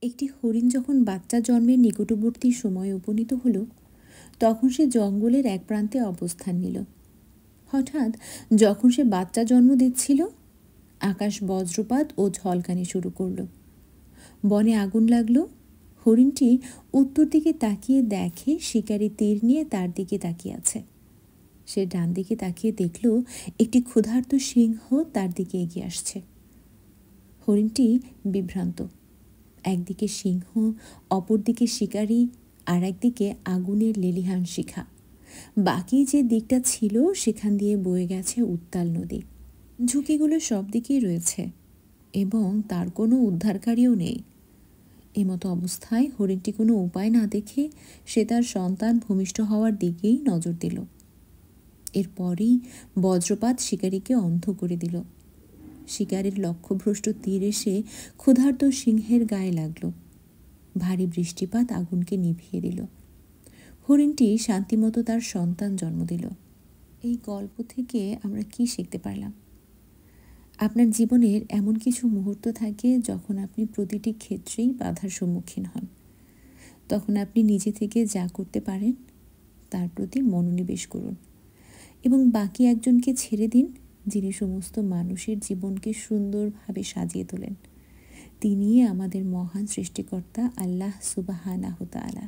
একটি হরিণ যখন বাচ্চা জন্মের নিকটবর্তী সময়ে উপনীত হল, তখন সে জঙ্গলের এক প্রান্তে অবস্থান নিল। হঠাৎ যখন সে বাচ্চা জন্ম দিচ্ছিল, আকাশ বজ্রপাত ও ঝলকানি শুরু করল। বনে আগুন লাগলো। হরিণটি উত্তর দিকে তাকিয়ে দেখে শিকারী তীর নিয়ে তার দিকে তাকিয়ে আছে। সে ডান দিকে তাকিয়ে দেখল একটি ক্ষুধার্ত সিংহ তার দিকে এগিয়ে আসছে। হরিণটি বিভ্রান্ত। একদিকে সিংহ, অপরদিকে শিকারী, আর একদিকে আগুনের লেলিহান শিখা। বাকি যে দিকটা ছিল সেখান দিয়ে বয়ে গেছে উত্তাল নদী। ঝুঁকিগুলো সব দিকেই রয়েছে এবং তার কোনো উদ্ধারকারীও নেই। এমতো অবস্থায় হরিণটি কোনো উপায় না দেখে সে তার সন্তান ভূমিষ্ঠ হওয়ার দিকেই নজর দিল। এরপরই বজ্রপাত শিকারীকে অন্ধ করে দিল। শিকারের লক্ষ্যভ্রষ্ট তীর এসে ক্ষুধার্ত সিংহের গায়ে লাগল। ভারী বৃষ্টিপাত আগুনকে নিভিয়ে দিল। হরিণটি শান্তিমতো তার সন্তান জন্ম দিল। এই গল্প থেকে আমরা কি শিখতে পারলাম? আপনার জীবনের এমন কিছু মুহূর্ত থাকে যখন আপনি প্রতিটি ক্ষেত্রেই বাধার সম্মুখীন হন। তখন আপনি নিজে থেকে যা করতে পারেন তার প্রতি মনোনিবেশ করুন এবং বাকি একজনকে ছেড়ে দিন, যিনি সমস্ত মানুষের জীবনকে সুন্দরভাবে সাজিয়ে তোলেন। তিনিই আমাদের মহান সৃষ্টিকর্তা আল্লাহ সুবহানাহু তাআলা।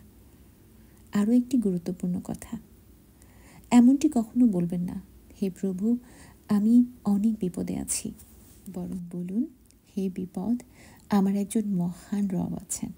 আরও একটি গুরুত্বপূর্ণ কথা, এমনটি কখনো বলবেন না, হে প্রভু, আমি অনেক বিপদে আছি। বরং বলুন, হে বিপদ, আমার একজন মহান রব আছেন।